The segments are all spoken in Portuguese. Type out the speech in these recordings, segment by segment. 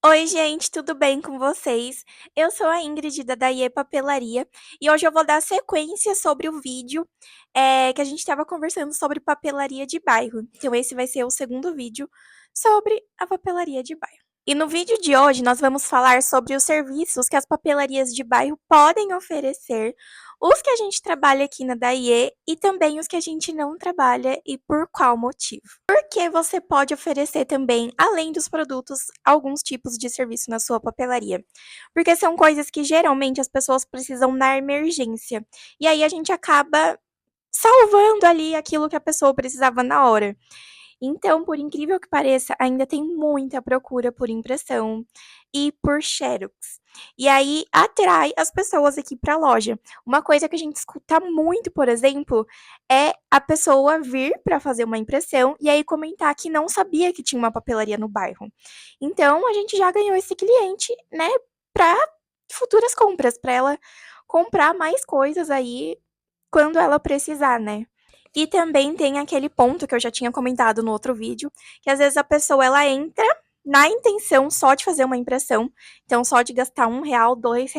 Oi, gente, tudo bem com vocês? Eu sou a Ingrid da Daie Papelaria e hoje eu vou dar sequência sobre o vídeo que a gente estava conversando sobre papelaria de bairro. Então, esse vai ser o segundo vídeo sobre a papelaria de bairro. E no vídeo de hoje nós vamos falar sobre os serviços que as papelarias de bairro podem oferecer, os que a gente trabalha aqui na Daie e também os que a gente não trabalha e por qual motivo. Porque você pode oferecer também, além dos produtos, alguns tipos de serviço na sua papelaria. Porque são coisas que geralmente as pessoas precisam na emergência. E aí a gente acaba salvando ali aquilo que a pessoa precisava na hora. Então, por incrível que pareça, ainda tem muita procura por impressão e por xerox. E aí atrai as pessoas aqui para a loja. Uma coisa que a gente escuta muito, por exemplo, é a pessoa vir para fazer uma impressão e aí comentar que não sabia que tinha uma papelaria no bairro. Então, a gente já ganhou esse cliente, né, para futuras compras, para ela comprar mais coisas aí quando ela precisar, né? E também tem aquele ponto que eu já tinha comentado no outro vídeo, que às vezes a pessoa ela entra na intenção só de fazer uma impressão, então só de gastar R$ 1, R$ 2,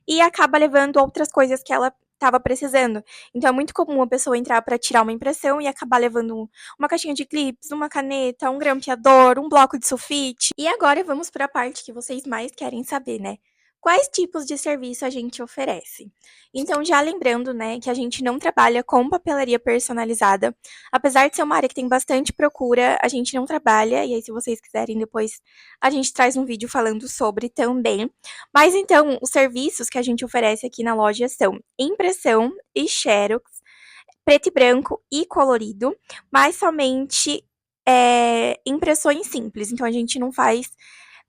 e acaba levando outras coisas que ela estava precisando. Então é muito comum a pessoa entrar para tirar uma impressão e acabar levando uma caixinha de clips, uma caneta, um grampeador, um bloco de sulfite. E agora vamos para a parte que vocês mais querem saber, né? Quais tipos de serviço a gente oferece? Então, já lembrando, né, que a gente não trabalha com papelaria personalizada. Apesar de ser uma área que tem bastante procura, a gente não trabalha. E aí, se vocês quiserem, depois a gente traz um vídeo falando sobre também. Mas então, os serviços que a gente oferece aqui na loja são impressão e xerox, preto e branco e colorido, mas somente impressões simples. Então, a gente não faz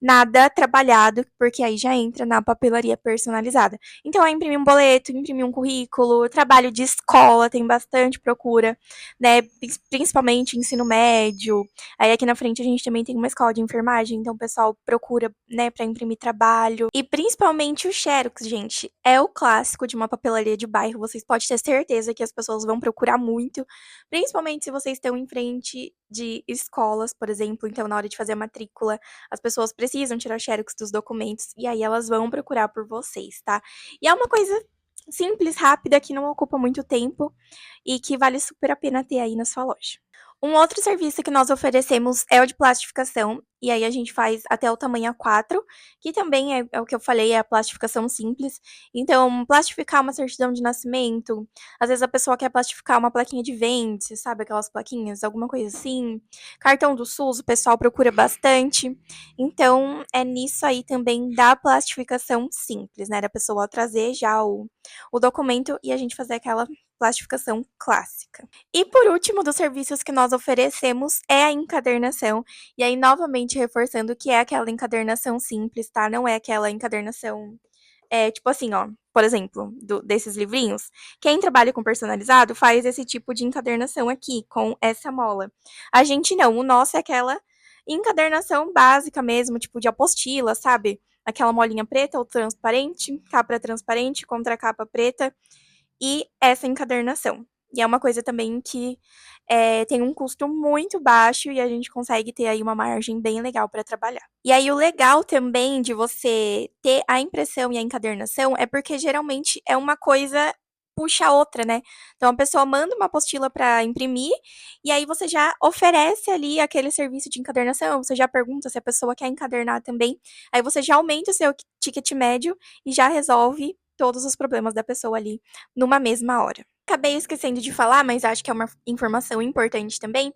nada trabalhado, porque aí já entra na papelaria personalizada. Então, é imprimir um boleto, imprimir um currículo, trabalho de escola, tem bastante procura, né? Principalmente ensino médio. Aí aqui na frente a gente também tem uma escola de enfermagem, então o pessoal procura, né, para imprimir trabalho. E principalmente o Xerox, gente, é o clássico de uma papelaria de bairro. Vocês podem ter certeza que as pessoas vão procurar muito, principalmente se vocês estão em frente de escolas, por exemplo, então na hora de fazer a matrícula, as pessoas precisam tirar xerox dos documentos e aí elas vão procurar por vocês, tá? E é uma coisa simples, rápida, que não ocupa muito tempo e que vale super a pena ter aí na sua loja. Um outro serviço que nós oferecemos é o de plastificação, e aí a gente faz até o tamanho A4, que também é o que eu falei, é a plastificação simples. Então, plastificar uma certidão de nascimento, às vezes a pessoa quer plastificar uma plaquinha de vende, sabe aquelas plaquinhas, alguma coisa assim. Cartão do SUS, o pessoal procura bastante. Então, é nisso aí também da plastificação simples, né? Da pessoa trazer já o documento e a gente fazer aquela plastificação clássica. E por último, dos serviços que nós oferecemos é a encadernação. E aí, novamente, reforçando que é aquela encadernação simples, tá? Não é aquela encadernação, tipo assim, ó. Por exemplo, desses livrinhos, quem trabalha com personalizado faz esse tipo de encadernação aqui, com essa mola. A gente não, o nosso é aquela encadernação básica mesmo, tipo de apostila, sabe? Aquela molinha preta ou transparente, capa transparente, contracapa preta e essa encadernação. E é uma coisa também que tem um custo muito baixo e a gente consegue ter aí uma margem bem legal para trabalhar. E aí o legal também de você ter a impressão e a encadernação é porque geralmente é uma coisa puxa a outra, né? Então a pessoa manda uma apostila para imprimir e aí você já oferece ali aquele serviço de encadernação, você já pergunta se a pessoa quer encadernar também, aí você já aumenta o seu ticket médio e já resolve todos os problemas da pessoa ali numa mesma hora. Acabei esquecendo de falar, mas acho que é uma informação importante também,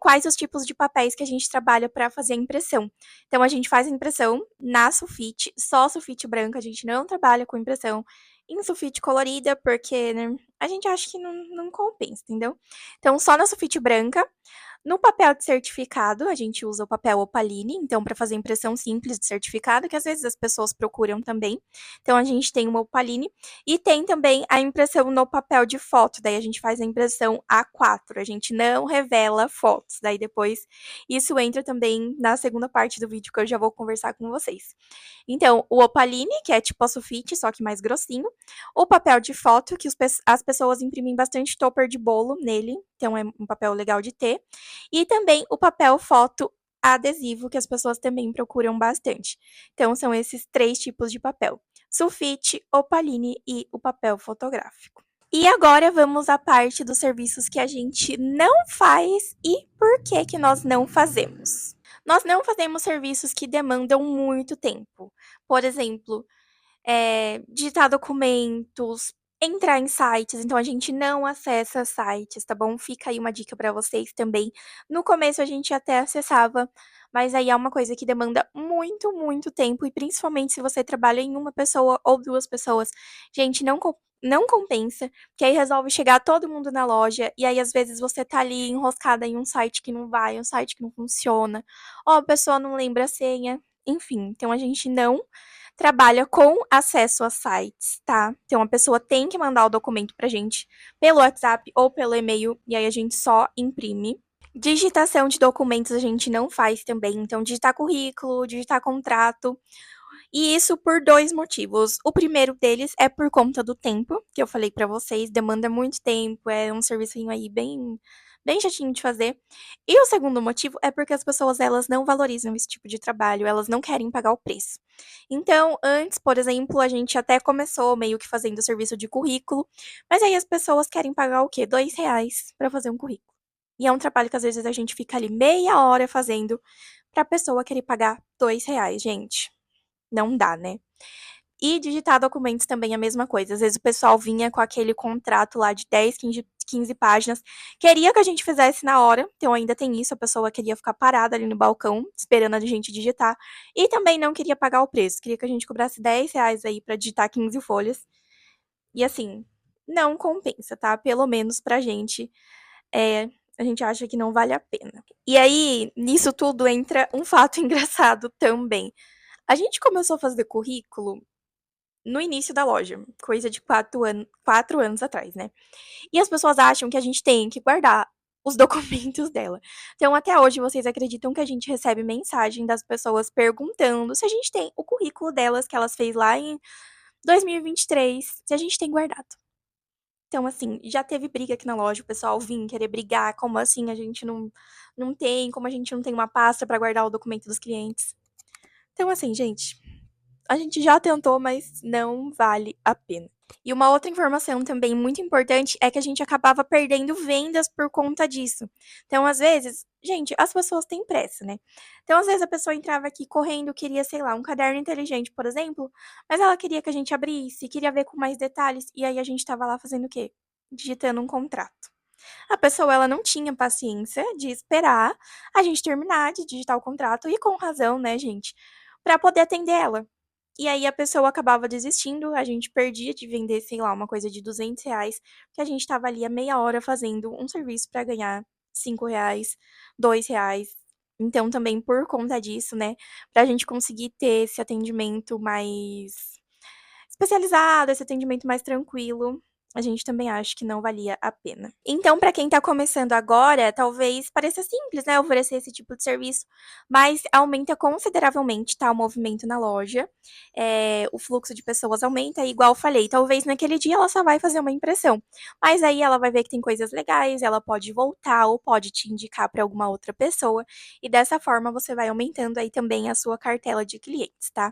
quais os tipos de papéis que a gente trabalha para fazer a impressão. Então, a gente faz a impressão na sulfite, só sulfite branca, a gente não trabalha com impressão em sulfite colorida, porque né, a gente acha que não compensa, entendeu? Então, só na sulfite branca. No papel de certificado, a gente usa o papel Opaline, então, para fazer impressão simples de certificado, que às vezes as pessoas procuram também. Então, a gente tem uma Opaline e tem também a impressão no papel de foto, daí a gente faz a impressão A4, a gente não revela fotos, daí depois isso entra também na segunda parte do vídeo que eu já vou conversar com vocês. Então, o Opaline, que é tipo a sulfite, só que mais grossinho. O papel de foto, que as pessoas imprimem bastante topper de bolo nele, então é um papel legal de ter. E também o papel foto adesivo, que as pessoas também procuram bastante. Então, são esses 3 tipos de papel: sulfite, opaline e o papel fotográfico. E agora vamos à parte dos serviços que a gente não faz e por que que nós não fazemos. Nós não fazemos serviços que demandam muito tempo. Por exemplo, digitar documentos, entrar em sites, então a gente não acessa sites, tá bom? Fica aí uma dica para vocês também. No começo a gente até acessava, mas aí é uma coisa que demanda muito, muito tempo, e principalmente se você trabalha em uma pessoa ou 2 pessoas, gente, não compensa, porque aí resolve chegar todo mundo na loja, e aí às vezes você tá ali enroscada em um site que não vai, um site que não funciona, ou a pessoa não lembra a senha, enfim. Então a gente não trabalha com acesso a sites, tá? Então a pessoa tem que mandar o documento pra gente pelo WhatsApp ou pelo e-mail, e aí a gente só imprime. Digitação de documentos a gente não faz também, então digitar currículo, digitar contrato, e isso por 2 motivos. O primeiro deles é por conta do tempo, que eu falei pra vocês, demanda muito tempo, é um servicinho aí bem chatinho de fazer. E o segundo motivo é porque as pessoas, elas não valorizam esse tipo de trabalho, elas não querem pagar o preço. Então, antes, por exemplo, a gente até começou meio que fazendo serviço de currículo, mas aí as pessoas querem pagar o quê? R$ 2 pra fazer um currículo. E é um trabalho que às vezes a gente fica ali meia hora fazendo pra pessoa querer pagar R$ 2, gente. Não dá, né? E digitar documentos também é a mesma coisa. Às vezes o pessoal vinha com aquele contrato lá de 10, 15 páginas, queria que a gente fizesse na hora, então ainda tem isso, a pessoa queria ficar parada ali no balcão, esperando a gente digitar, e também não queria pagar o preço, queria que a gente cobrasse R$ 10 aí pra digitar 15 folhas. E assim, não compensa, tá? Pelo menos pra gente, é, a gente acha que não vale a pena. E aí, nisso tudo entra um fato engraçado também. A gente começou a fazer currículo no início da loja, coisa de 4 anos atrás, né. E as pessoas acham que a gente tem que guardar os documentos dela. Então até hoje vocês acreditam que a gente recebe mensagem das pessoas perguntando se a gente tem o currículo delas que elas fez lá em 2023, se a gente tem guardado. Então assim, já teve briga aqui na loja, o pessoal vim querer brigar, como assim a gente não tem, como a gente não tem uma pasta pra guardar o documento dos clientes. Então assim, gente, a gente já tentou, mas não vale a pena. E uma outra informação também muito importante é que a gente acabava perdendo vendas por conta disso. Então, às vezes, gente, as pessoas têm pressa, né? Então, às vezes a pessoa entrava aqui correndo, queria, sei lá, um caderno inteligente, por exemplo, mas ela queria que a gente abrisse, queria ver com mais detalhes, e aí a gente estava lá fazendo o quê? Digitando um contrato. A pessoa, ela não tinha paciência de esperar a gente terminar de digitar o contrato, e com razão, né, gente, para poder atender ela. E aí a pessoa acabava desistindo, a gente perdia de vender, sei lá, uma coisa de R$ 200, porque a gente estava ali a meia hora fazendo um serviço para ganhar R$ 5, R$ 2. Então também por conta disso, né, pra gente conseguir ter esse atendimento mais especializado, esse atendimento mais tranquilo, a gente também acha que não valia a pena. Então, para quem tá começando agora, talvez pareça simples, né, oferecer esse tipo de serviço, mas aumenta consideravelmente, tá, o movimento na loja, o fluxo de pessoas aumenta, e igual eu falei, talvez naquele dia ela só vai fazer uma impressão, mas aí ela vai ver que tem coisas legais, ela pode voltar ou pode te indicar para alguma outra pessoa, e dessa forma você vai aumentando aí também a sua cartela de clientes, tá?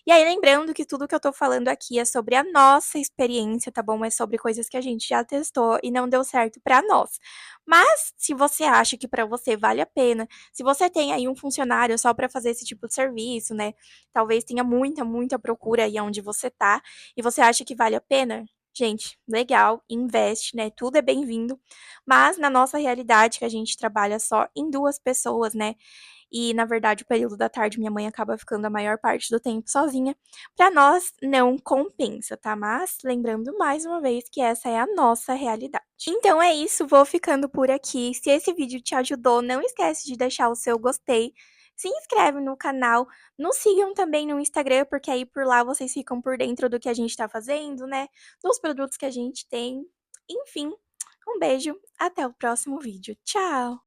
E aí, lembrando que tudo que eu tô falando aqui é sobre a nossa experiência, tá bom? É sobre coisas que a gente já testou e não deu certo pra nós. Mas, se você acha que pra você vale a pena, se você tem aí um funcionário só pra fazer esse tipo de serviço, né? Talvez tenha muita, muita procura aí onde você tá, e você acha que vale a pena? Gente, legal, investe, né? Tudo é bem-vindo. Mas na nossa realidade, que a gente trabalha só em 2 pessoas, né? E, na verdade, o período da tarde minha mãe acaba ficando a maior parte do tempo sozinha. Para nós não compensa, tá? Mas lembrando mais uma vez que essa é a nossa realidade. Então é isso, vou ficando por aqui. Se esse vídeo te ajudou, não esquece de deixar o seu gostei. Se inscreve no canal, nos sigam também no Instagram, porque aí por lá vocês ficam por dentro do que a gente tá fazendo, né? Dos produtos que a gente tem. Enfim, um beijo, até o próximo vídeo. Tchau!